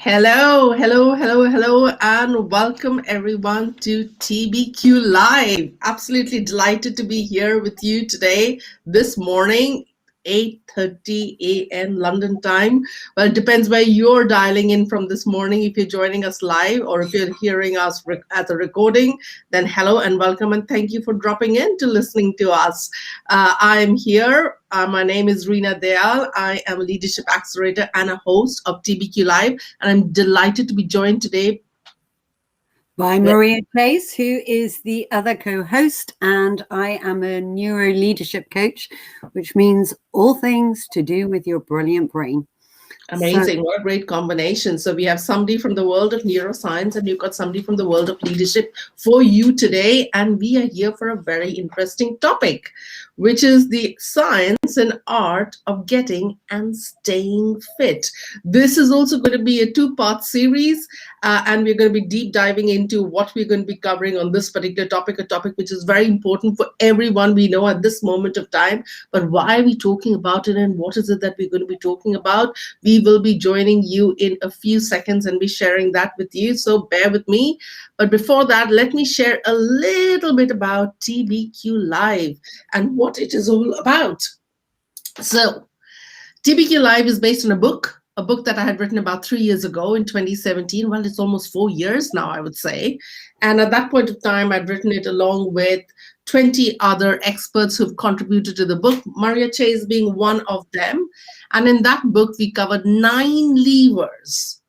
Hello, and welcome everyone to TBQ Live. Absolutely delighted to be here with you today, this morning, 8:30 a.m. London time. Well, it depends where you're dialing in from this morning. If you're joining us live or if you're hearing us as a recording, then hello and welcome, and thank you for dropping in to listening to us. I'm here. My name is Reena Dayal. I am a leadership accelerator and a host of TBQ Live, and I'm delighted to be joined today by Maria Chase, who is the other co-host, and I am a neuro leadership coach, which means all things to do with your brilliant brain. Amazing. What a great combination. So we have somebody from the world of neuroscience and you've got somebody from the world of leadership for you today. And we are here for a very interesting topic, which is the science and art of getting and staying fit. This is also going to be a two-part series, and we're going to be deep diving into what we're going to be covering on this particular topic, a topic which is very important for everyone we know at this moment of time. But why are we talking about it, and what is it that we're going to be talking about? We will be joining you in a few seconds and be sharing that with you, so bear with me. But before that, let me share a little bit about TBQ Live and what it is all about. So TBQ Live is based on a book that I had written about 3 years ago in 2017. Well, it's almost 4 years now, I would say. And at that point of time, I'd written it along with 20 other experts who've contributed to the book, Maria Chase being one of them. And in that book, we covered 9 levers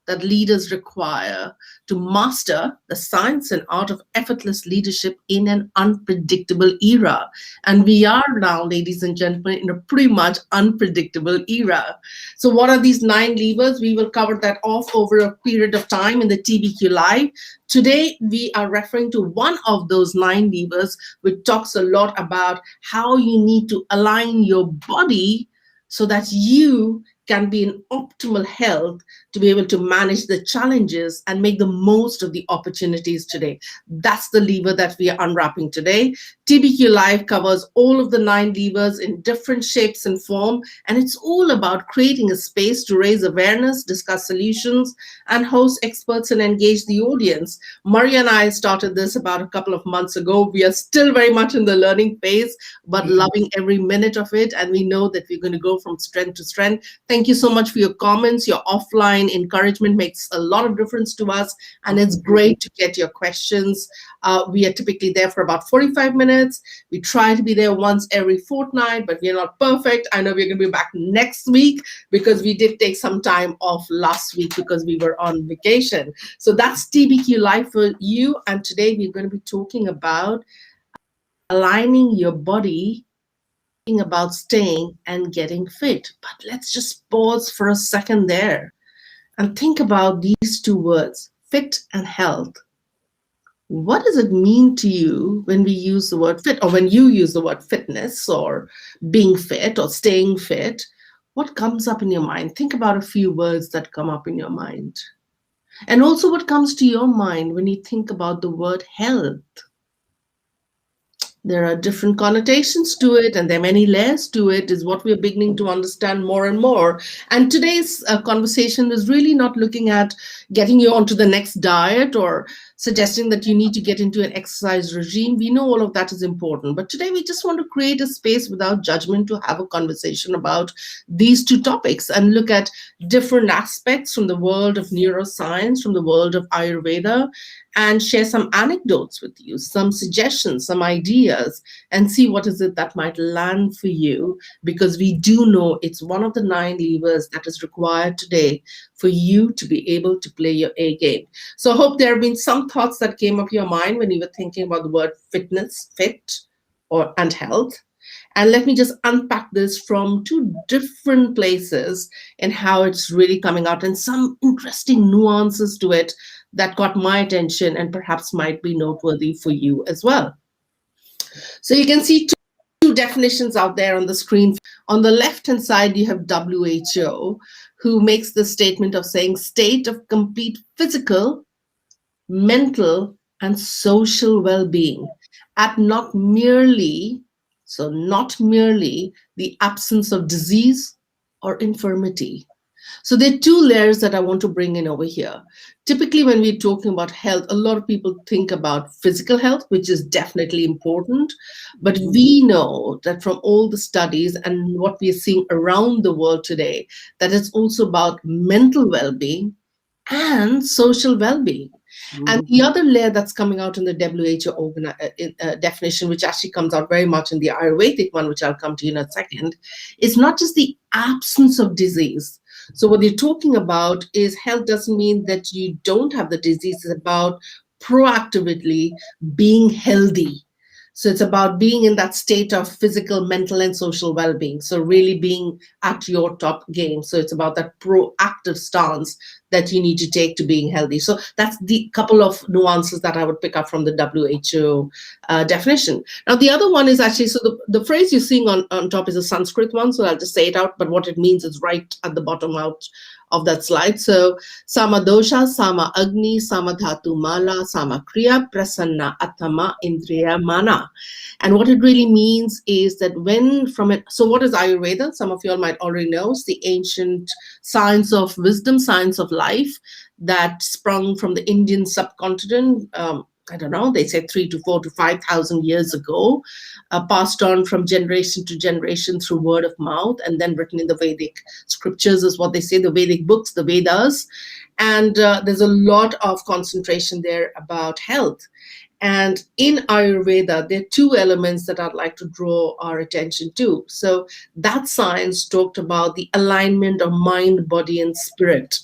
that leaders require to master the science and art of effortless leadership in an unpredictable era. And we are now, ladies and gentlemen, in a pretty much unpredictable era. So what are these 9 levers? We will cover that off over a period of time in the TBQ Live. Today, we are referring to one of those 9 levers, which talks a lot about how you need to align your body so that you can be in optimal health to be able to manage the challenges and make the most of the opportunities today. That's the lever that we are unwrapping today. TBQ Live covers all of the 9 levers in different shapes and form, and it's all about creating a space to raise awareness, discuss solutions, and host experts and engage the audience. Maria and I started this about a couple of months ago. We are still very much in the learning phase, but loving every minute of it, and we know that we're going to go from strength to strength. Thank you so much for your comments. Your offline encouragement makes a lot of difference to us, and it's great to get your questions. We are typically there for about 45 minutes. We try to be there once every fortnight, but we're not perfect. I know we're going to be back next week because we did take some time off last week because we were on vacation. So that's TBQ Live for you. And today we're going to be talking about aligning your body, about staying and getting fit. But let's just pause for a second there and think about these 2 words, fit and health. What does it mean to you when we use the word fit, or when you use the word fitness or being fit or staying fit? What comes up in your mind? Think about a few words that come up in your mind. And also what comes to your mind when you think about the word health. There are different connotations to it, and there are many layers to it, is what we're beginning to understand more and more. And today's conversation is really not looking at getting you onto the next diet or suggesting that you need to get into an exercise regime. We know all of that is important, but today we just want to create a space without judgment to have a conversation about these 2 topics and look at different aspects from the world of neuroscience, from the world of Ayurveda, and share some anecdotes with you, some suggestions, some ideas, and see what is it that might land for you, because we do know it's one of the 9 levers that is required today for you to be able to play your A game. So I hope there have been some thoughts that came up your mind when you were thinking about the word fitness, fit, and health. And let me just unpack this from two different places and how it's really coming out, and some interesting nuances to it that got my attention and perhaps might be noteworthy for you as well. So you can see two definitions out there on the screen. On the left-hand side, you have WHO, who makes the statement of saying state of complete physical, mental, and social well-being at not merely the absence of disease or infirmity. So there are two layers that I want to bring in over here. Typically, when we're talking about health, a lot of people think about physical health, which is definitely important. But we know that from all the studies and what we are seeing around the world today, that it's also about mental well-being and social well-being. And the other layer that's coming out in the WHO definition, which actually comes out very much in the Ayurvedic one, which I'll come to in a second, is not just the absence of disease. So what they're talking about is health doesn't mean that you don't have the disease. It's about proactively being healthy. So it's about being in that state of physical, mental, and social well-being. So really being at your top game. So it's about that proactive stance that you need to take to being healthy. So that's the couple of nuances that I would pick up from the WHO definition. Now, the other one is actually, so the phrase you're seeing on top is a Sanskrit one, so I'll just say it out, but what it means is right at the bottom out of that slide. So, sama dosha, sama agni, sama dhatu mala, sama kriya, prasanna, atama, indriya, mana. And what it really means is that so what is Ayurveda? Some of you all might already know. It's the ancient science of wisdom, science of life that sprung from the Indian subcontinent. I don't know, they say 3 to 4 to 5,000 years ago, passed on from generation to generation through word of mouth, and then written in the Vedic scriptures is what they say, the Vedic books, the Vedas. And there's a lot of concentration there about health. And in Ayurveda, there are two elements that I'd like to draw our attention to. So that science talked about the alignment of mind, body, and spirit.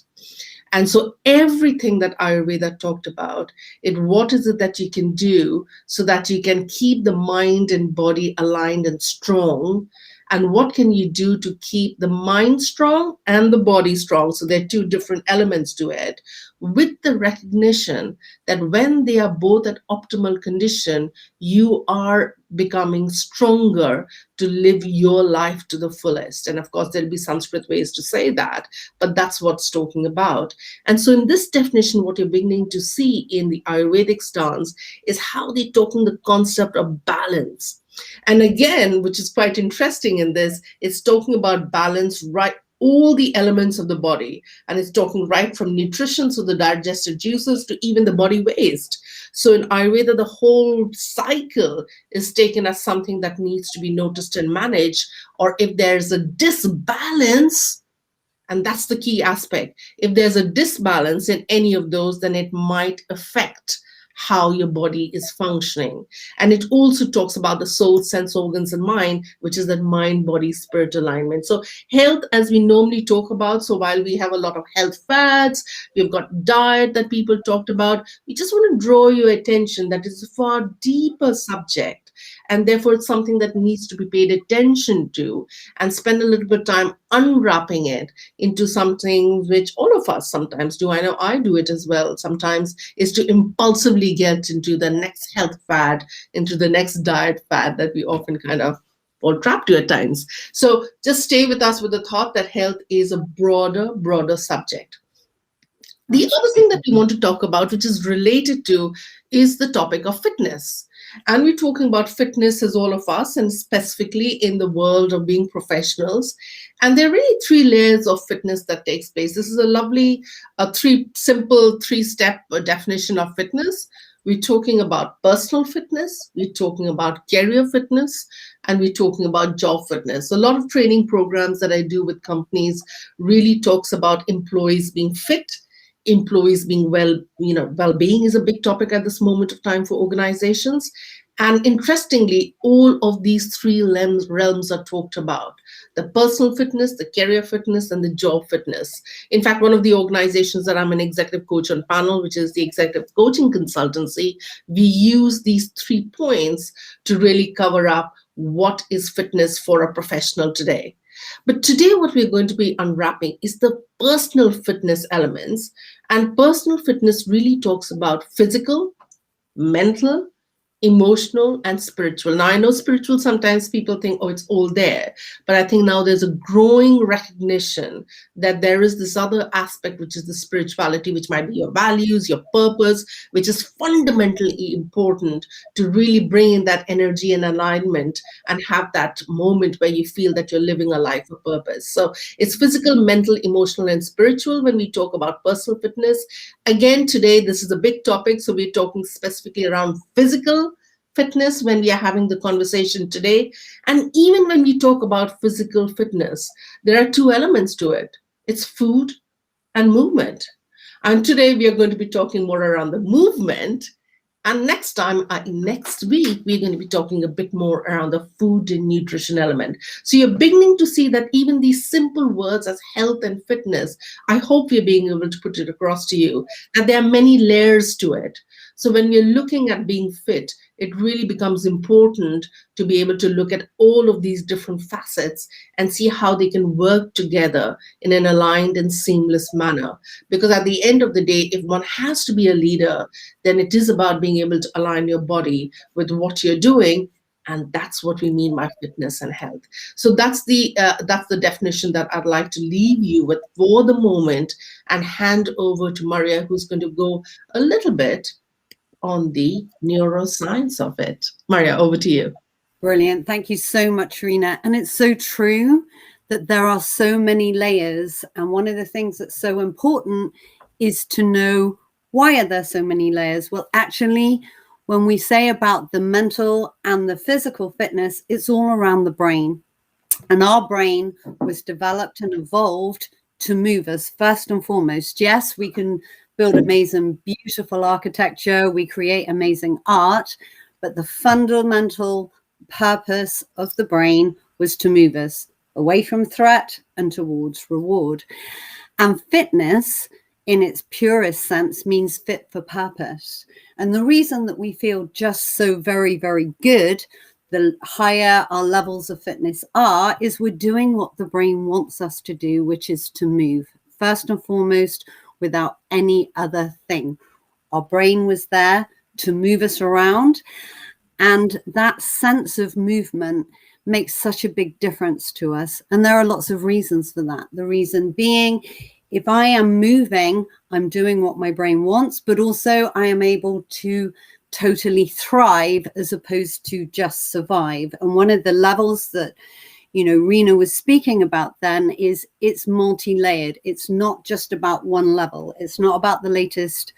And so everything that Ayurveda talked about, what is it that you can do so that you can keep the mind and body aligned and strong? And what can you do to keep the mind strong and the body strong? So there are two different elements to it, with the recognition that when they are both at optimal condition, you are becoming stronger to live your life to the fullest. And of course, there'll be Sanskrit ways to say that, but that's what's talking about. And so in this definition, what you're beginning to see in the Ayurvedic stance is how they're talking the concept of balance. And again, which is quite interesting in this, it's talking about balance, right? All the elements of the body. And it's talking right from nutrition, so the digestive juices, to even the body waste. So in Ayurveda, the whole cycle is taken as something that needs to be noticed and managed. Or if there's a disbalance, and that's the key aspect, if there's a disbalance in any of those, then it might affect how your body is functioning. And it also talks about the soul, sense organs, and mind, which is that mind, body, spirit alignment. So health, as we normally talk about, so while we have a lot of health fads, we've got diet that people talked about, we just want to draw your attention that it's a far deeper subject. And therefore, it's something that needs to be paid attention to, and spend a little bit of time unwrapping it into something which all of us sometimes do. I know I do it as well sometimes, is to impulsively get into the next health fad, into the next diet fad that we often kind of fall trapped to at times. So just stay with us with the thought that health is a broader subject. The other thing that we want to talk about, which is related to, is the topic of fitness. And we're talking about fitness as all of us, and specifically in the world of being professionals. And there are really 3 layers of fitness that takes place. This is a lovely, simple 3-step definition of fitness. We're talking about personal fitness, we're talking about career fitness, and we're talking about job fitness. A lot of training programs that I do with companies really talks about employees being fit, employees being well-being is a big topic at this moment of time for organizations. And interestingly, all of these 3 realms are talked about. the personal fitness, the career fitness, and the job fitness. In fact, one of the organizations that I'm an executive coach on panel, which is the Executive Coaching Consultancy, we use these 3 points to really cover up what is fitness for a professional today. But today, what we're going to be unwrapping is the personal fitness elements. And personal fitness really talks about physical, mental, emotional, and spiritual. Now, I know spiritual, sometimes people think, oh, it's all there. But I think now there's a growing recognition that there is this other aspect, which is the spirituality, which might be your values, your purpose, which is fundamentally important to really bring in that energy and alignment and have that moment where you feel that you're living a life of purpose. So it's physical, mental, emotional, and spiritual when we talk about personal fitness. Again, today, this is a big topic. So we're talking specifically around physical fitness when we are having the conversation today. And even when we talk about physical fitness, there are 2 elements to it. It's food and movement. And today we are going to be talking more around the movement. And next week, we're going to be talking a bit more around the food and nutrition element. So you're beginning to see that even these simple words as health and fitness, I hope we're being able to put it across to you, that there are many layers to it. So when we're looking at being fit, it really becomes important to be able to look at all of these different facets and see how they can work together in an aligned and seamless manner. Because at the end of the day, if one has to be a leader, then it is about being able to align your body with what you're doing. And that's what we mean by fitness and health. So that's the definition that I'd like to leave you with for the moment and hand over to Maria, who's going to go a little bit on the neuroscience of it. Maria, over to you. Brilliant. Thank you so much, Rena. And it's so true that there are so many layers. And one of the things that's so important is to know, why are there so many layers? Well, actually, when we say about the mental and the physical fitness, it's all around the brain. And our brain was developed and evolved to move us first and foremost. Yes, we can build amazing, beautiful architecture. We create amazing art. But the fundamental purpose of the brain was to move us away from threat and towards reward. And fitness, in its purest sense, means fit for purpose. And the reason that we feel just so very, very good, the higher our levels of fitness are, is we're doing what the brain wants us to do, which is to move. First and foremost, without any other thing. Our brain was there to move us around. And that sense of movement makes such a big difference to us. And there are lots of reasons for that. The reason being, if I am moving, I'm doing what my brain wants, but also I am able to totally thrive as opposed to just survive. And one of the levels that Rena was speaking about then is it's multi-layered. It's not just about one level. It's not about the latest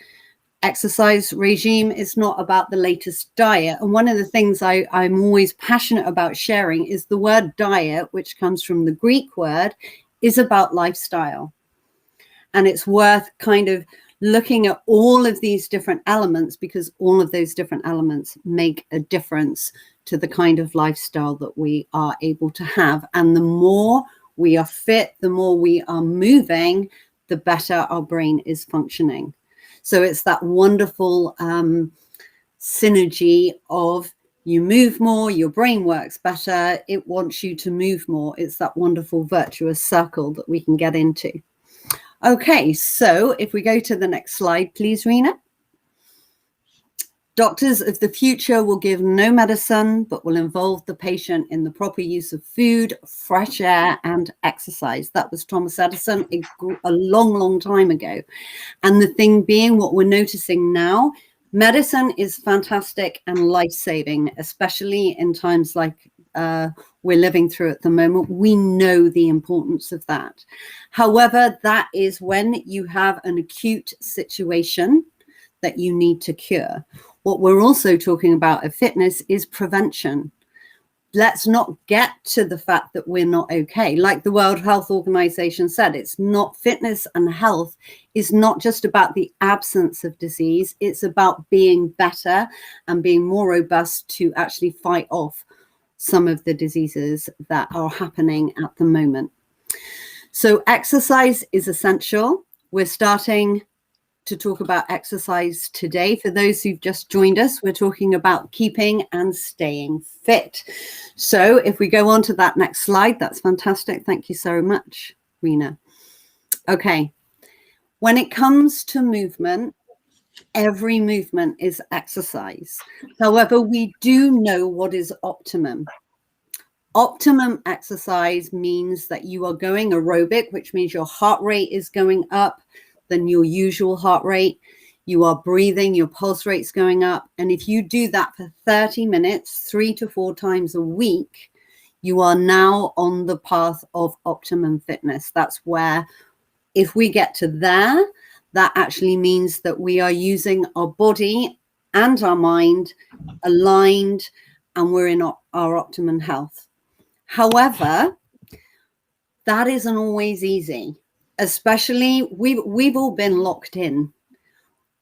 exercise regime. It's not about the latest diet. And one of the things I'm always passionate about sharing is the word diet, which comes from the Greek word, is about lifestyle. And it's worth kind of looking at all of these different elements, because all of those different elements make a difference to the kind of lifestyle that we are able to have. And the more we are fit, the more we are moving, the better our brain is functioning. So it's that wonderful synergy of you move more, your brain works better, it wants you to move more. It's that wonderful virtuous circle that we can get into. Okay, so if we go to the next slide, please, Rena. Doctors of the future will give no medicine, but will involve the patient in the proper use of food, fresh air, and exercise. That was Thomas Edison a long, long time ago. And the thing being, what we're noticing now, medicine is fantastic and life-saving, especially in times like we're living through at the moment. We know the importance of that. However, that is when you have an acute situation that you need to cure. What we're also talking about of fitness is prevention. Let's not get to the fact that we're not okay. Like the World Health Organization said, it's not, fitness and health is not just about the absence of disease. It's about being better and being more robust to actually fight off some of the diseases that are happening at the moment. So exercise is essential. We're starting to talk about exercise today. For those who've just joined us, we're talking about keeping and staying fit. So if we go on to that next slide, that's fantastic. Thank you so much, Rena. Okay. When it comes to movement, every movement is exercise. However, we do know what is optimum. Optimum exercise means that you are going aerobic, which means your heart rate is going up than your usual heart rate. You are breathing, your pulse rate's going up. And if you do that for 30 minutes, 3 to 4 times a week, you are now on the path of optimum fitness. That's where, if we get to there, that actually means that we are using our body and our mind aligned, and we're in our optimum health. However, that isn't always easy. Especially, we've all been locked in.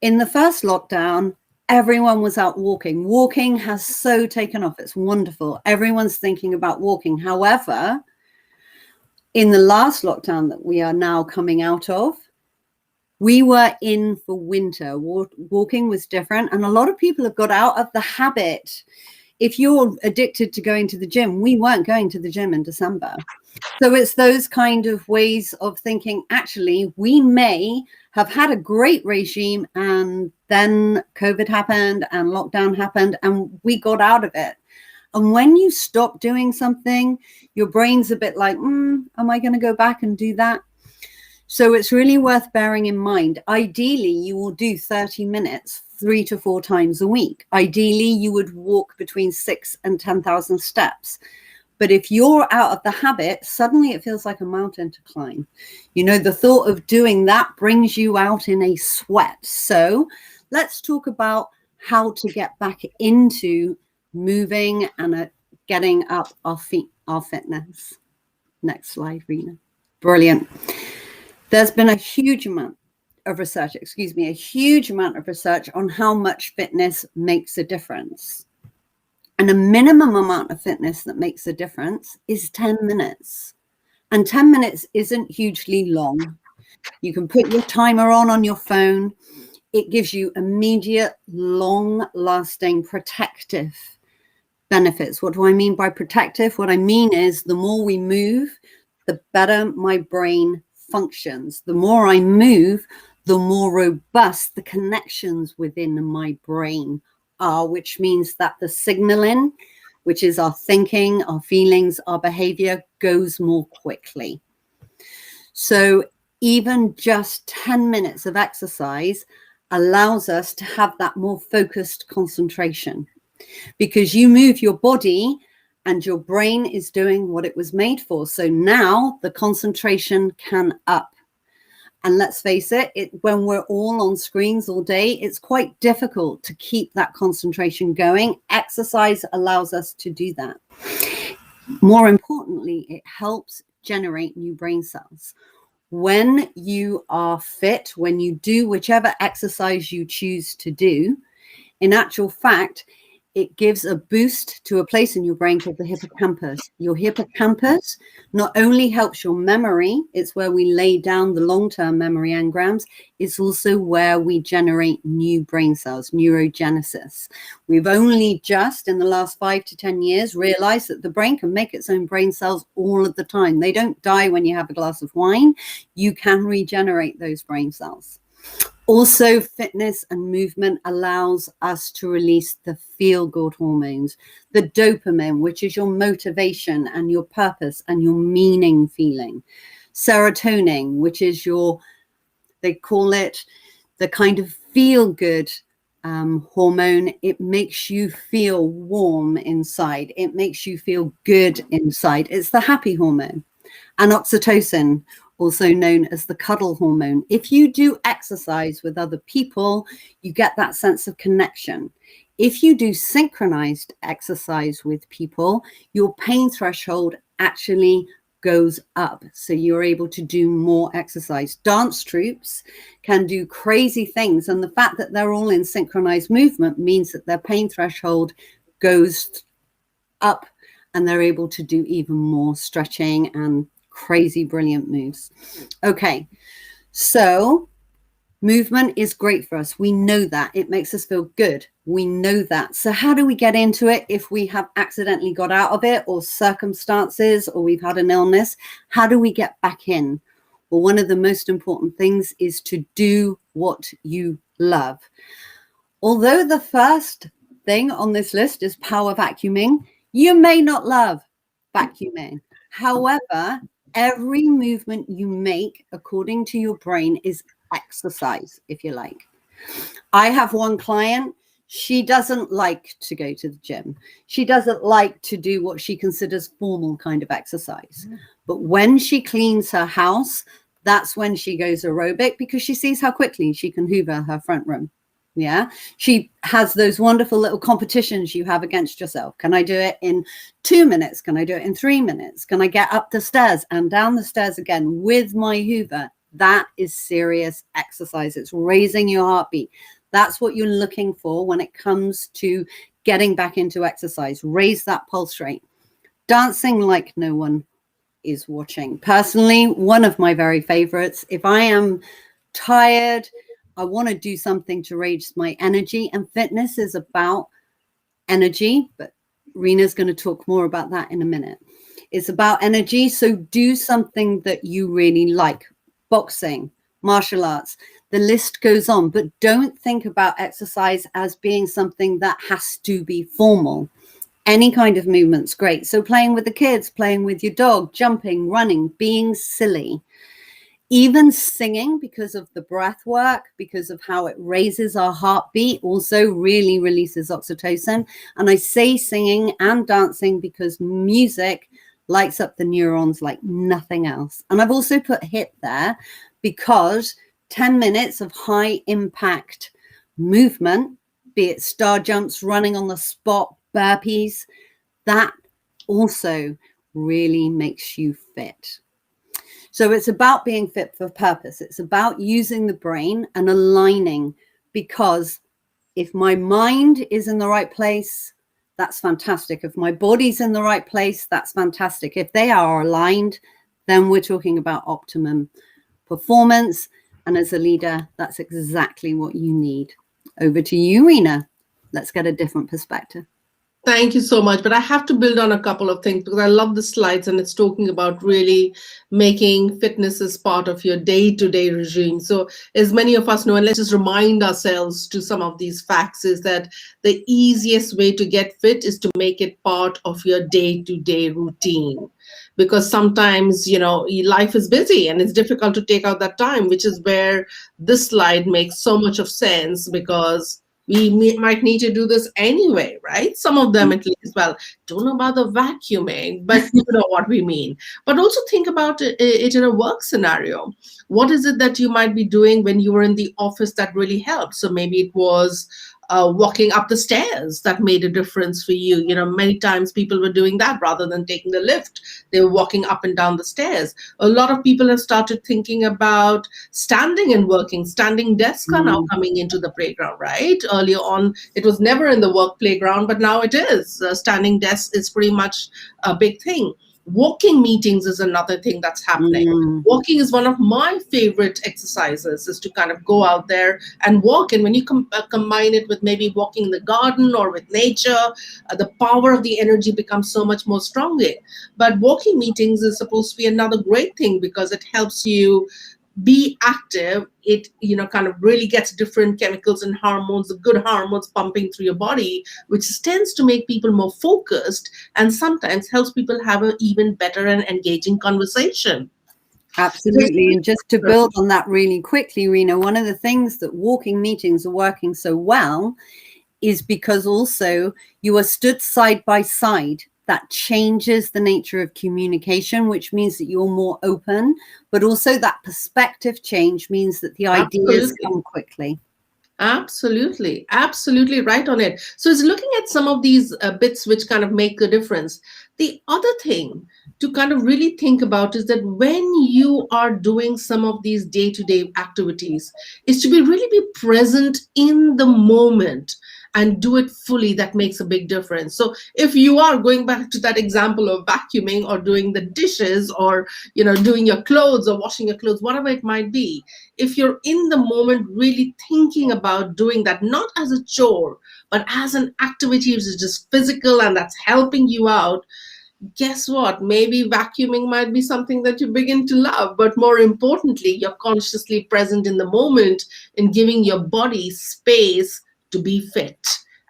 In the first lockdown, everyone was out walking. Walking has so taken off. It's wonderful. Everyone's thinking about walking. However, in the last lockdown that we are now coming out of, we were in for winter. Walking was different. And a lot of people have got out of the habit. If you're addicted to going to the gym, we weren't going to the gym in December. So it's those kind of ways of thinking, actually, we may have had a great regime and then COVID happened and lockdown happened and we got out of it. And when you stop doing something, your brain's a bit like, am I going to go back and do that? So it's really worth bearing in mind. Ideally, you will do 30 minutes 3 to 4 times a week. Ideally, you would walk between 6 and 10,000 steps. But if you're out of the habit, suddenly it feels like a mountain to climb. You know, the thought of doing that brings you out in a sweat. So let's talk about how to get back into moving and getting up our feet, our fitness. Next slide, Rena. Brilliant. There's been a huge amount of research on how much fitness makes a difference. And a minimum amount of fitness that makes a difference is 10 minutes. And 10 minutes isn't hugely long. You can put your timer on your phone. It gives you immediate, long-lasting, protective benefits. What do I mean by protective? What I mean is the more we move, the better my brain functions. The more I move, the more robust the connections within my brain are, which means that the signaling, which is our thinking, our feelings, our behavior, goes more quickly. So even just 10 minutes of exercise allows us to have that more focused concentration, because you move your body and your brain is doing what it was made for. So now the concentration can up. And let's face it, when we're all on screens all day, it's quite difficult to keep that concentration going. Exercise allows us to do that. More importantly, it helps generate new brain cells. When you are fit, when you do whichever exercise you choose to do, in actual fact, it gives a boost to a place in your brain called the hippocampus. Your hippocampus not only helps your memory, it's where we lay down the long-term memory engrams, it's also where we generate new brain cells, neurogenesis. We've only just in the last 5 to 10 years realized that the brain can make its own brain cells all of the time. They don't die when you have a glass of wine. You can regenerate those brain cells. Also, fitness and movement allows us to release the feel-good hormones, the dopamine, which is your motivation and your purpose and your meaning feeling. Serotonin, which is they call it the kind of feel-good hormone. It makes you feel warm inside. It makes you feel good inside. It's the happy hormone. And oxytocin, also known as the cuddle hormone. If you do exercise with other people, you get that sense of connection. If you do synchronized exercise with people, your pain threshold actually goes up. So you're able to do more exercise. Dance troupes can do crazy things. And the fact that they're all in synchronized movement means that their pain threshold goes up and they're able to do even more stretching and crazy brilliant moves. Okay, so movement is great for us. We know that. It makes us feel good. We know that. So how do we get into it if we have accidentally got out of it, or circumstances, or we've had an illness? How do we get back in? Well, one of the most important things is to do what you love. Although the first thing on this list is power vacuuming, you may not love vacuuming. However, every movement you make according to your brain is exercise, if you like. I have one client, she doesn't like to go to the gym. She doesn't like to do what she considers formal kind of exercise. But when she cleans her house, that's when she goes aerobic, because she sees how quickly she can hoover her front room. Yeah, she has those wonderful little competitions you have against yourself. Can I do it in 2 minutes? Can I do it in 3 minutes? Can I get up the stairs and down the stairs again with my hoover? That is serious exercise. It's raising your heartbeat. That's what you're looking for when it comes to getting back into exercise. Raise that pulse rate. Dancing like no one is watching. Personally, one of my very favorites. If I am tired, I want to do something to raise my energy, and fitness is about energy, but Rena's going to talk more about that in a minute. It's about energy, so do something that you really like. Boxing, martial arts, the list goes on, but don't think about exercise as being something that has to be formal. Any kind of movement's great. So playing with the kids, playing with your dog, jumping, running, being silly. Even singing, because of the breath work, because of how it raises our heartbeat, also really releases oxytocin. And I say singing and dancing because music lights up the neurons like nothing else. And I've also put HIIT there because 10 minutes of high impact movement, be it star jumps, running on the spot, burpees, that also really makes you fit. So it's about being fit for purpose. It's about using the brain and aligning, because if my mind is in the right place, that's fantastic. If my body's in the right place, that's fantastic. If they are aligned, then we're talking about optimum performance. And as a leader, that's exactly what you need. Over to you, Rena. Let's get a different perspective. Thank you so much. But I have to build on a couple of things, because I love the slides, and it's talking about really making fitness as part of your day-to-day regime. So as many of us know, and let's just remind ourselves to some of these facts, is that the easiest way to get fit is to make it part of your day-to-day routine. Because sometimes, life is busy and it's difficult to take out that time, which is where this slide makes so much of sense, because we might need to do this anyway, right? Some of them at least. Well, don't know about the vacuuming, but you know what we mean. But also think about it in a work scenario. What is it that you might be doing when you were in the office that really helped? So maybe it was walking up the stairs that made a difference for you. Many times people were doing that rather than taking the lift. They were walking up and down the stairs. A lot of people have started thinking about standing and working. Standing desks are now coming into the playground, right? Earlier on, it was never in the work playground, but now it is. Standing desks is pretty much a big thing. Walking meetings is another thing that's happening. Walking is one of my favorite exercises, is to kind of go out there and walk. And when you combine it with maybe walking in the garden or with nature, the power of the energy becomes so much more stronger. But walking meetings is supposed to be another great thing, because it helps you be active. It kind of really gets different chemicals and hormones, the good hormones pumping through your body, which tends to make people more focused, and sometimes helps people have an even better and engaging conversation. Absolutely. And just to build on that really quickly, Rena, one of the things that walking meetings are working so well is because also you are stood side by side. That changes the nature of communication, which means that you're more open, but also that perspective change means that the ideas come quickly. Absolutely. Absolutely right on it. So it's looking at some of these bits which kind of make a difference. The other thing to kind of really think about is that when you are doing some of these day-to-day activities, is to really be present in the moment and do it fully, that makes a big difference. So if you are going back to that example of vacuuming or doing the dishes or doing your clothes or washing your clothes, whatever it might be, if you're in the moment really thinking about doing that, not as a chore but as an activity which is just physical and that's helping you out, guess what? Maybe vacuuming might be something that you begin to love. But more importantly, you're consciously present in the moment in giving your body space to be fit.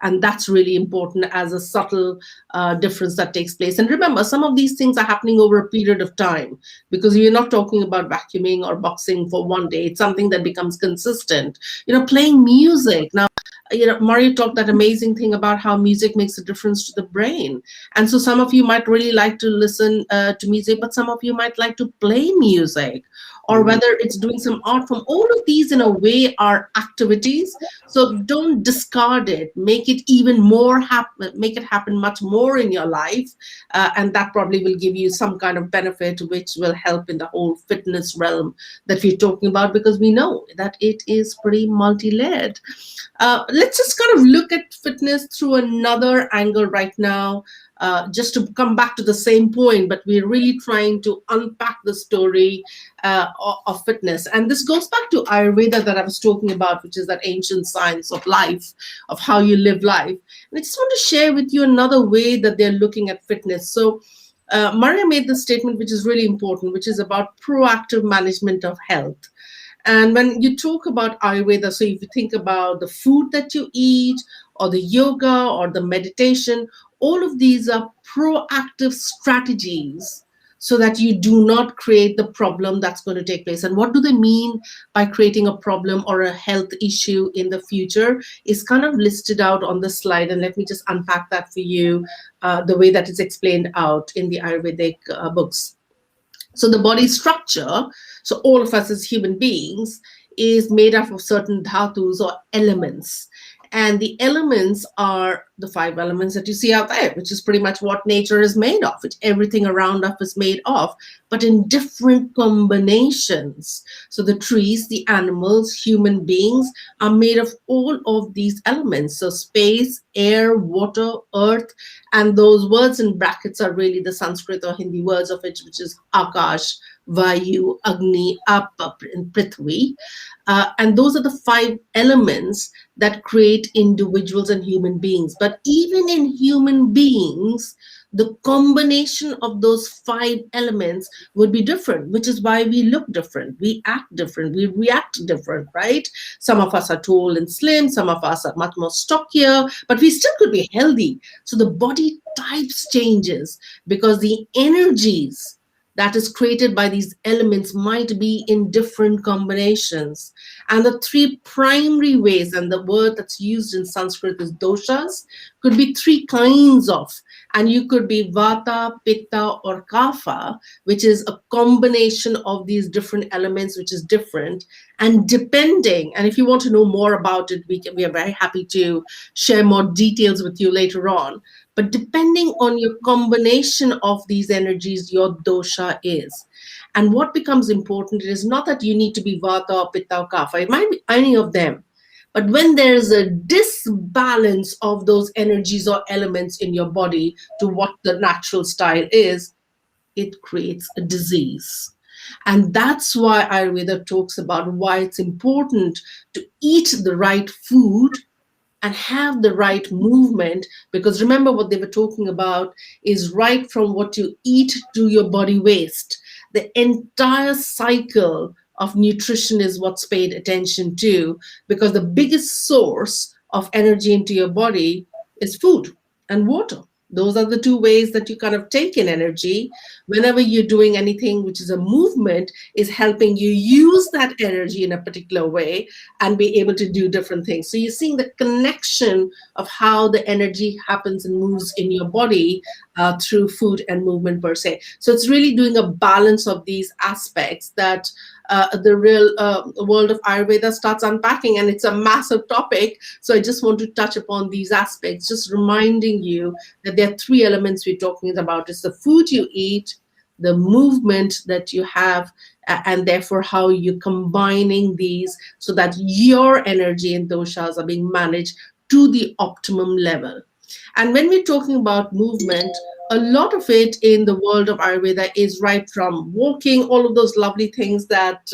And that's really important as a subtle difference that takes place. And remember, some of these things are happening over a period of time, because we're not talking about vacuuming or boxing for one day. It's something that becomes consistent. Playing music. Now, Mario talked that amazing thing about how music makes a difference to the brain. And so some of you might really like to listen to music, but some of you might like to play music, or whether it's doing some art form. All of these in a way are activities. So don't discard it. Make it even more happen. Make it happen much more in your life. And that probably will give you some kind of benefit, which will help in the whole fitness realm that we're talking about, because we know that it is pretty multi-layered. Let's just kind of look at fitness through another angle right now, just to come back to the same point, but we're really trying to unpack the story of fitness. And this goes back to Ayurveda that I was talking about, which is that ancient science of life, of how you live life. And I just want to share with you another way that they're looking at fitness. So Maria made this statement, which is really important, which is about proactive management of health. And when you talk about Ayurveda, so if you think about the food that you eat, or the yoga, or the meditation, all of these are proactive strategies so that you do not create the problem that's going to take place. And what do they mean by creating a problem or a health issue in the future is kind of listed out on the slide. And let me just unpack that for you, the way that it's explained out in the Ayurvedic books. So the body structure, so all of us as human beings, is made up of certain dhatus or elements. And the elements are the 5 elements that you see out there, which is pretty much what nature is made of, which everything around us is made of, but in different combinations. So the trees, the animals, human beings are made of all of these elements. So space, air, water, earth, and those words in brackets are really the Sanskrit or Hindi words of it, which is Akash, Vayu, Agni, Apa, and Prithvi. And those are the 5 elements that create individuals and human beings. But even in human beings, the combination of those 5 elements would be different, which is why we look different, we act different, we react different, right? Some of us are tall and slim, some of us are much more stockier, but we still could be healthy. So the body types changes because the energies that is created by these elements might be in different combinations. And the 3 primary ways, and the word that's used in Sanskrit is doshas, could be 3 kinds of. And you could be vata, pitta, or kapha, which is a combination of these different elements, which is different. And depending, and if you want to know more about it, we are very happy to share more details with you later on. But depending on your combination of these energies, your dosha is. And what becomes important is not that you need to be vata or pitta or kapha. It might be any of them. But when there is a disbalance of those energies or elements in your body to what the natural style is, it creates a disease. And that's why Ayurveda talks about why it's important to eat the right food and have the right movement, because remember what they were talking about is right from what you eat to your body waste. The entire cycle of nutrition is what's paid attention to, because the biggest source of energy into your body is food and water. Those are the 2 ways that you kind of take in energy. Whenever you're doing anything which is a movement, is helping you use that energy in a particular way and be able to do different things. So you're seeing the connection of how the energy happens and moves in your body through food and movement per se. So it's really doing a balance of these aspects that the real world of Ayurveda starts unpacking, and it's a massive topic. So I just want to touch upon these aspects, just reminding you that there are 3 elements we're talking about. It's the food you eat, the movement that you have, and therefore how you're combining these so that your energy and doshas are being managed to the optimum level. And when we're talking about movement, a lot of it in the world of Ayurveda is right from walking, all of those lovely things that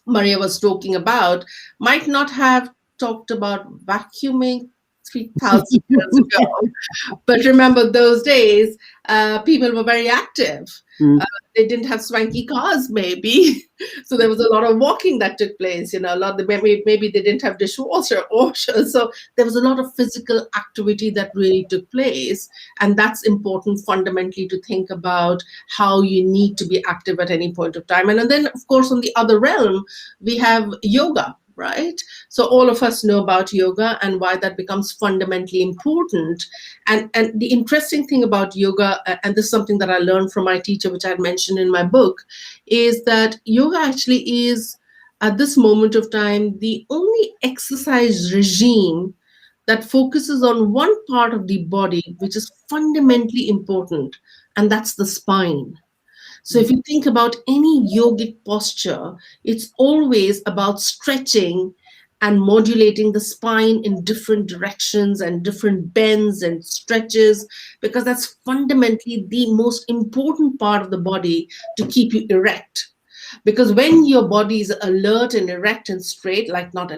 Maria was talking about, might not have talked about vacuuming 3,000 years ago. But remember those days, people were very active. Mm. Uh, they didn't have swanky cars, maybe. So there was a lot of walking that took place. A lot of maybe they didn't have dishwasher or so there was a lot of physical activity that really took place, and that's important fundamentally to think about how you need to be active at any point of time. And then, of course, on the other realm, we have yoga, right? So all of us know about yoga and why that becomes fundamentally important. And the interesting thing about yoga, and this is something that I learned from my teacher, which I had mentioned in my book, is that yoga actually is, at this moment of time, the only exercise regime that focuses on one part of the body, which is fundamentally important, and that's the spine. So if you think about any yogic posture, it's always about stretching and modulating the spine in different directions and different bends and stretches, because that's fundamentally the most important part of the body to keep you erect. Because when your body is alert and erect and straight, like not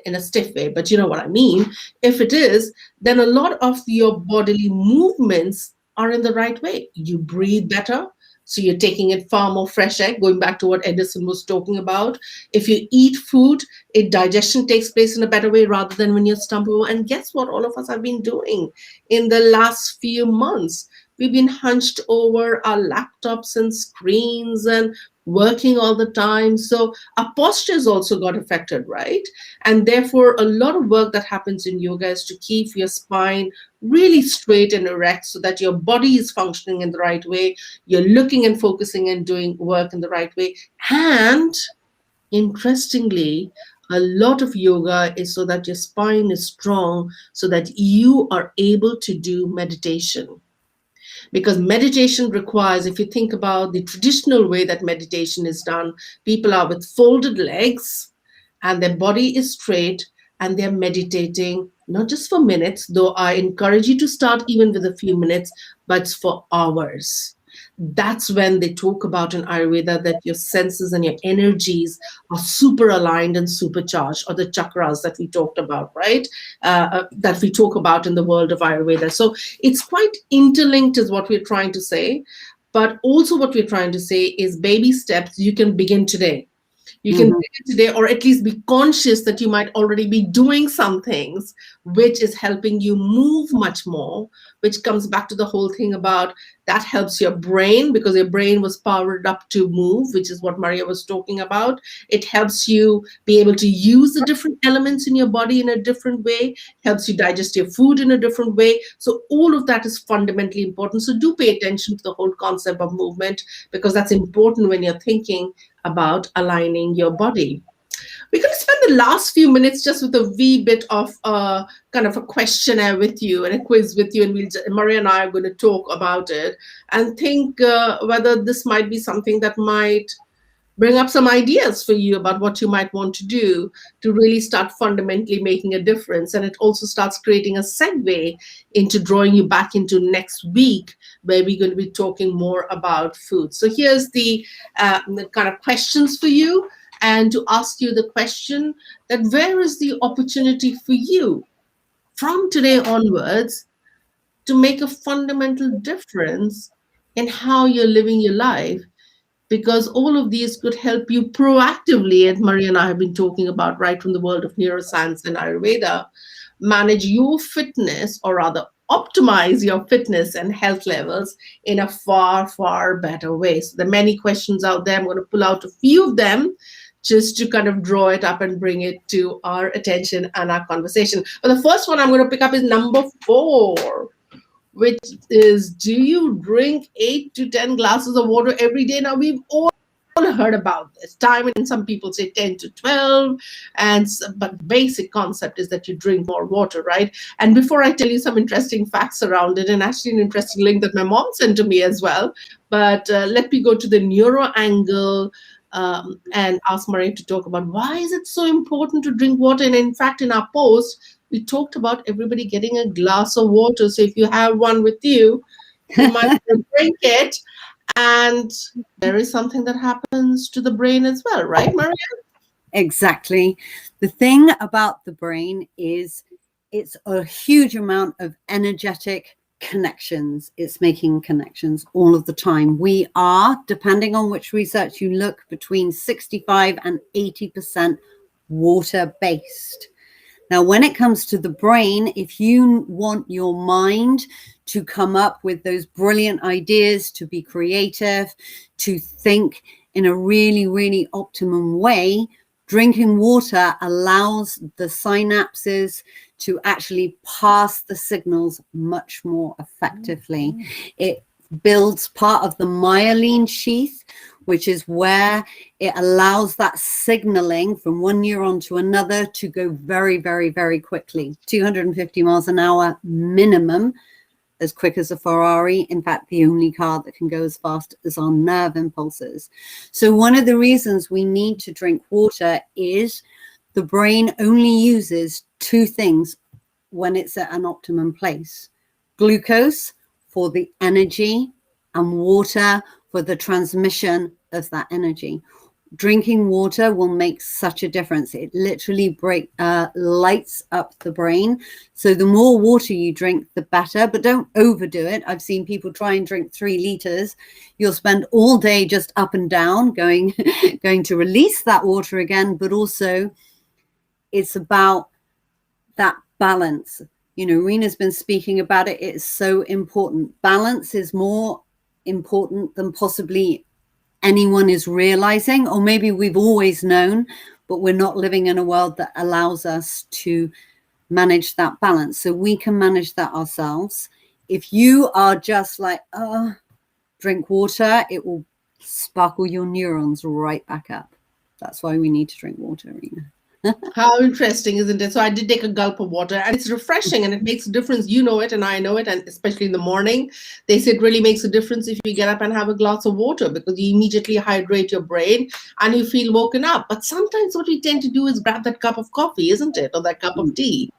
in a stiff way, but you know what I mean, if it is, then a lot of your bodily movements are in the right way. You breathe better. So you're taking it far more fresh air, going back to what Edison was talking about. If you eat food, digestion takes place in a better way rather than when you're stumbling. And guess what all of us have been doing in the last few months? We've been hunched over our laptops and screens and working all the time. So our postures also got affected, right? And therefore, a lot of work that happens in yoga is to keep your spine really straight and erect so that your body is functioning in the right way. You're looking and focusing and doing work in the right way. And interestingly, a lot of yoga is so that your spine is strong, so that you are able to do meditation. Because meditation requires, if you think about the traditional way that meditation is done, people are with folded legs and their body is straight and they're meditating, not just for minutes, though I encourage you to start even with a few minutes, but for hours. That's when they talk about in Ayurveda that your senses and your energies are super aligned and supercharged, or the chakras that we talked about, right? That we talk about in the world of Ayurveda. So it's quite interlinked, is what we're trying to say. But also, what we're trying to say is baby steps. You can begin today. You can begin today, or at least be conscious that you might already be doing some things which is helping you move much more, which comes back to the whole thing about that helps your brain, because your brain was powered up to move, which is what Maria was talking about. It helps you be able to use the different elements in your body in a different way, helps you digest your food in a different way. So all of that is fundamentally important. So do pay attention to the whole concept of movement, because that's important when you're thinking about aligning your body. We're going to spend the last few minutes just with a wee bit of kind of a questionnaire with you and a quiz with you, and Maria and I are going to talk about it and think whether this might be something that might bring up some ideas for you about what you might want to do to really start fundamentally making a difference. And it also starts creating a segue into drawing you back into next week, where we're going to be talking more about food. So here's the kind of questions for you, and to ask you the question that where is the opportunity for you from today onwards to make a fundamental difference in how you're living your life, because all of these could help you proactively, as Maria and I have been talking about, right from the world of neuroscience and Ayurveda, manage your fitness, or rather optimize your fitness and health levels in a far, far better way. So there are many questions out there. I'm going to pull out a few of them just to kind of draw it up and bring it to our attention and our conversation. But the first one I'm going to pick up is number 4, which is, do you drink 8 to 10 glasses of water every day? Now, we've all heard about this time, and some people say 10 to 12, but the basic concept is that you drink more water, right? And before I tell you some interesting facts around it, and actually an interesting link that my mom sent to me as well, but let me go to the neuro angle and ask Maria to talk about why is it so important to drink water. And in fact, in our post, we talked about everybody getting a glass of water. So if you have one with you, you might drink it. And there is something that happens to the brain as well, right, Maria? Exactly. The thing about the brain is it's a huge amount of energetic connections. It's making connections all of the time. We are, depending on which research you look, between 65 and 80% water based. Now, when it comes to the brain, if you want your mind to come up with those brilliant ideas, to be creative, to think in a really, really optimum way, drinking water allows the synapses to actually pass the signals much more effectively. It builds part of the myelin sheath, which is where it allows that signaling from one neuron to another to go very, very, very quickly. 250 miles an hour minimum, as quick as a Ferrari. In fact, the only car that can go as fast as our nerve impulses. So one of the reasons we need to drink water is the brain only uses two things when it's at an optimum place: glucose for the energy and water for the transmission of that energy. Drinking water will make such a difference. It literally lights up the brain. So the more water you drink, the better, but don't overdo it. I've seen people try and drink 3 liters. You'll spend all day just up and down going to release that water again, but also it's about that balance. You know, Rena's been speaking about it. It's so important. Balance is more important than possibly anyone is realizing, or maybe we've always known, but we're not living in a world that allows us to manage that balance. So we can manage that ourselves. If you are just like, drink water, it will sparkle your neurons right back up. That's why we need to drink water, Rena. How interesting, isn't it? So I did take a gulp of water, and it's refreshing, and it makes a difference. You know it, and I know it, and especially in the morning, they say it really makes a difference if you get up and have a glass of water, because you immediately hydrate your brain and you feel woken up. But sometimes what we tend to do is grab that cup of coffee, isn't it, or that cup of tea.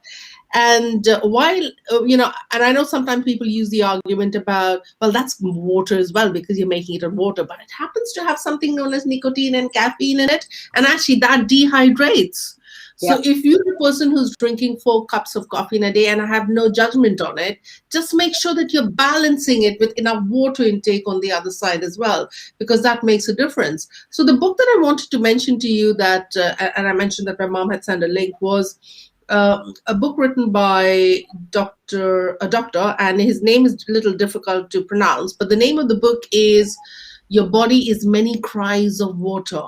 And while, and I know sometimes people use the argument about, well, that's water as well because you're making it a water, but it happens to have something known as nicotine and caffeine in it. And actually that dehydrates. So if you're the person who's drinking 4 cups of coffee in a day, and I have no judgment on it, just make sure that you're balancing it with enough water intake on the other side as well, because that makes a difference. So the book that I wanted to mention to you that, and I mentioned that my mom had sent a link, was a book written by a doctor, and his name is a little difficult to pronounce, but the name of the book is Your Body is Many Cries of Water.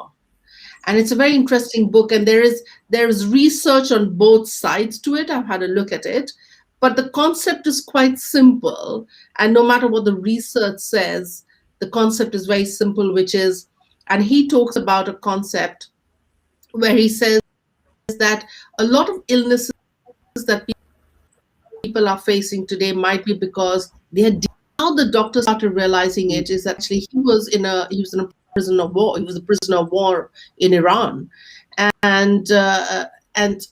And it's a very interesting book, and there is research on both sides to it. I've had a look at it, but the concept is quite simple. And no matter what the research says, the concept is very simple, which is, and he talks about a concept where he says that a lot of illnesses that people are facing today might be because they had, how the doctors started realizing it is actually he was in a prison of war. He was a prisoner of war in Iran, and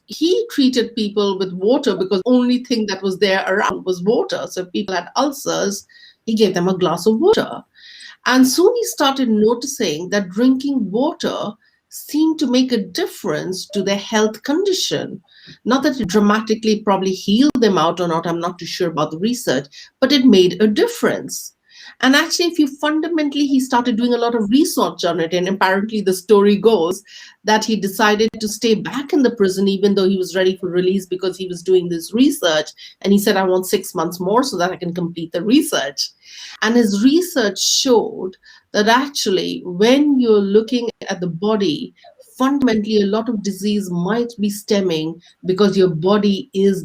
he treated people with water because the only thing that was there around was water. So if people had ulcers, he gave them a glass of water. And soon he started noticing that drinking water seemed to make a difference to their health condition. Not that it dramatically probably healed them out or not, I'm not too sure about the research, but it made a difference. And actually, if you fundamentally, he started doing a lot of research on it. And apparently the story goes that he decided to stay back in the prison, even though he was ready for release, because he was doing this research. And he said, I want 6 months more so that I can complete the research. And his research showed that actually, when you're looking at the body, fundamentally, a lot of disease might be stemming because your body is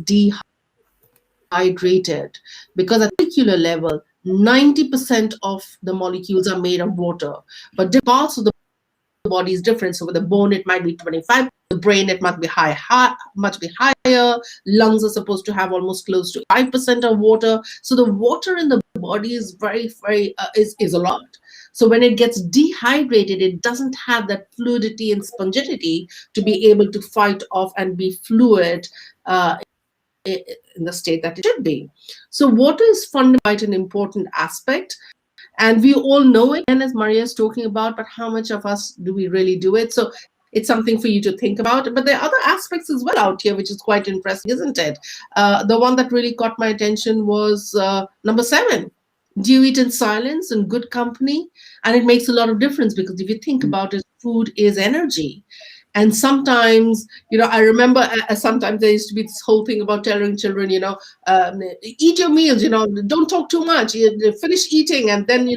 dehydrated. Because at a particular level, 90% of the molecules are made of water, but different parts of the body is different. So with the bone, it might be 25. The brain, it must be much be higher. Lungs are supposed to have almost close to 5% of water. So the water in the body is very, very is a lot. So when it gets dehydrated, it doesn't have that fluidity and sponginity to be able to fight off and be fluid in the state that it should be. So water is fundamentally an important aspect. And we all know it, and as Maria is talking about, but how much of us do we really do it? So it's something for you to think about. But there are other aspects as well out here, which is quite interesting, isn't it? The one that really caught my attention was number 7. Do you eat in silence, in good company? And it makes a lot of difference, because if you think about it, food is energy. And sometimes, I remember sometimes there used to be this whole thing about telling children, eat your meals, don't talk too much, finish eating and then,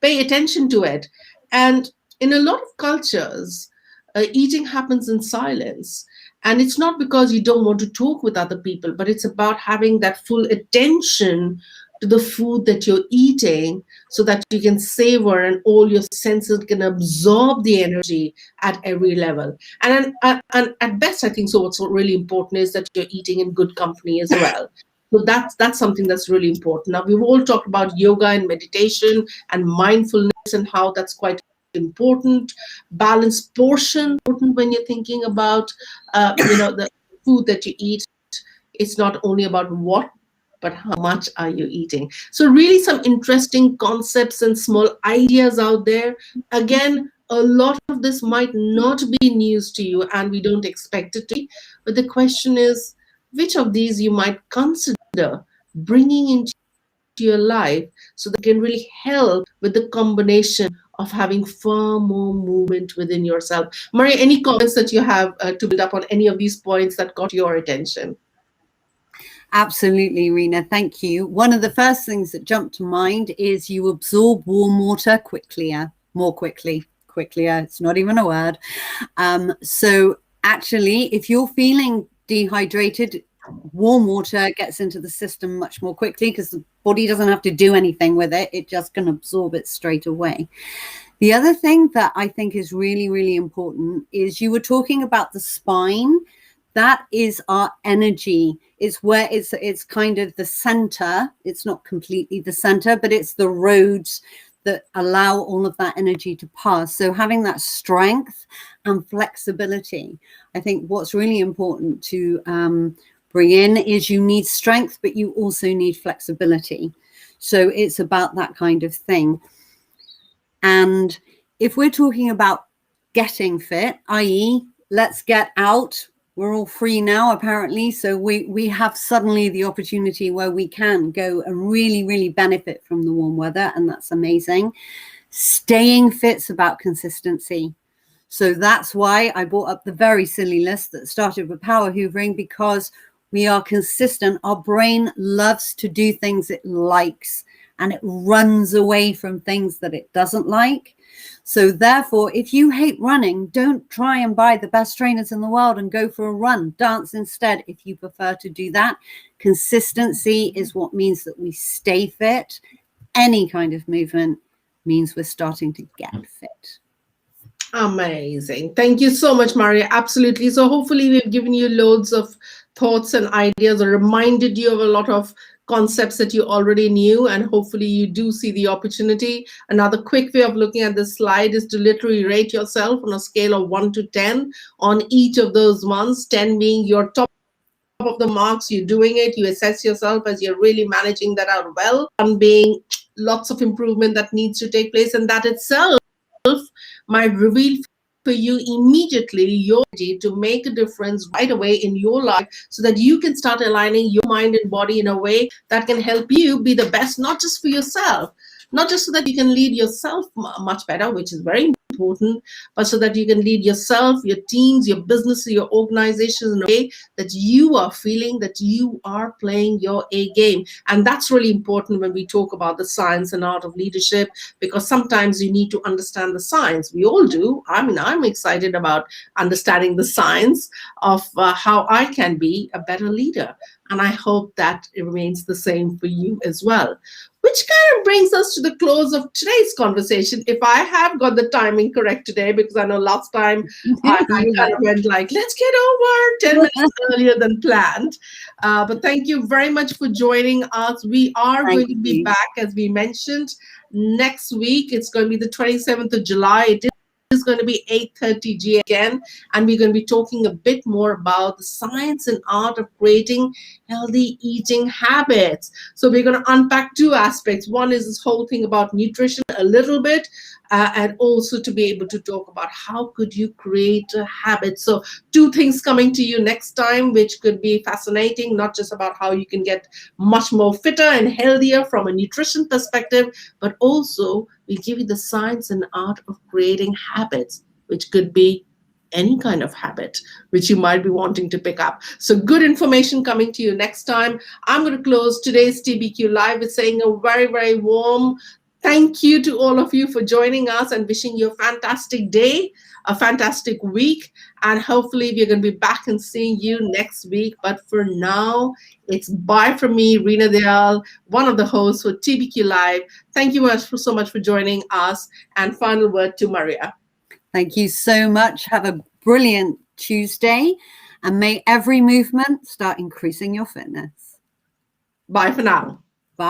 pay attention to it. And in a lot of cultures, eating happens in silence. And it's not because you don't want to talk with other people, but it's about having that full attention to the food that you're eating, so that you can savor and all your senses can absorb the energy at every level. And at best, I think so what's really important is that you're eating in good company as well. So that's something that's really important. Now, we've all talked about yoga and meditation and mindfulness and how that's quite important. Balanced portion, important when you're thinking about the food that you eat. It's not only about what, but how much are you eating? So really some interesting concepts and small ideas out there. Again, a lot of this might not be news to you, and we don't expect it to be. But the question is, which of these you might consider bringing into your life so that can really help with the combination of having far more movement within yourself. Maria, any comments that you have to build up on any of these points that caught your attention? Absolutely, Rena. Thank you. One of the first things that jumped to mind is you absorb warm water more quickly. It's not even a word. So actually, if you're feeling dehydrated, warm water gets into the system much more quickly, because the body doesn't have to do anything with it. It just can absorb it straight away. The other thing that I think is really, really important is you were talking about the spine. That is our energy. It's where it's kind of the center. It's not completely the center, but it's the roads that allow all of that energy to pass. So having that strength and flexibility, I think what's really important to bring in is you need strength, but you also need flexibility. So it's about that kind of thing. And if we're talking about getting fit, i.e., let's get out. We're all free now, apparently. So we have suddenly the opportunity where we can go and really, really benefit from the warm weather. And that's amazing. Staying fit's about consistency. So that's why I brought up the very silly list that started with power hoovering, because we are consistent. Our brain loves to do things it likes, and it runs away from things that it doesn't like. So therefore, if you hate running, don't try and buy the best trainers in the world and go for a run. Dance instead, if you prefer to do that. Consistency is what means that we stay fit. Any kind of movement means we're starting to get fit. Amazing. Thank you so much, Maria. Absolutely. So hopefully we've given you loads of thoughts and ideas, or reminded you of a lot of concepts that you already knew, and hopefully you do see the opportunity. Another quick way of looking at this slide is to literally rate yourself on a scale of 1 to 10 on each of those ones, 10 being your top of the marks, you're doing it, you assess yourself as you're really managing that out well, and being lots of improvement that needs to take place, and that itself might reveal for you immediately your ability to make a difference right away in your life, so that you can start aligning your mind and body in a way that can help you be the best, not just for yourself, not just so that you can lead yourself much better, which is very important, but so that you can lead yourself, your teams, your business, your organizations in a way that you are feeling that you are playing your A game. And that's really important when we talk about the science and art of leadership, because sometimes you need to understand the science. We all do. I mean, I'm excited about understanding the science of how I can be a better leader. And I hope that it remains the same for you as well. Which kind of brings us to the close of today's conversation, if I have got the timing correct today, because I know last time I kind of went like, let's get over 10 minutes earlier than planned. But thank you very much for joining us. We are going to be back, as we mentioned, next week. It's going to be the 27th of July. It is going to be 8:30 GMT again, and we're going to be talking a bit more about the science and art of creating healthy eating habits. So we're going to unpack two aspects. One is this whole thing about nutrition a little bit, and also to be able to talk about how could you create a habit. So two things coming to you next time, which could be fascinating, not just about how you can get much more fitter and healthier from a nutrition perspective, but also we'll give you the science and art of creating habits, which could be any kind of habit which you might be wanting to pick up. So good information coming to you next time. I'm going to close today's TBQ Live with saying a very, very warm thank you to all of you for joining us and wishing you a fantastic day, a fantastic week, and hopefully we're going to be back and seeing you next week. But for now, it's bye from me, Reena Dayal, one of the hosts for TBQ Live. Thank you so much for joining us. And final word to Maria. Thank you so much. Have a brilliant Tuesday, and may every movement start increasing your fitness. Bye for now.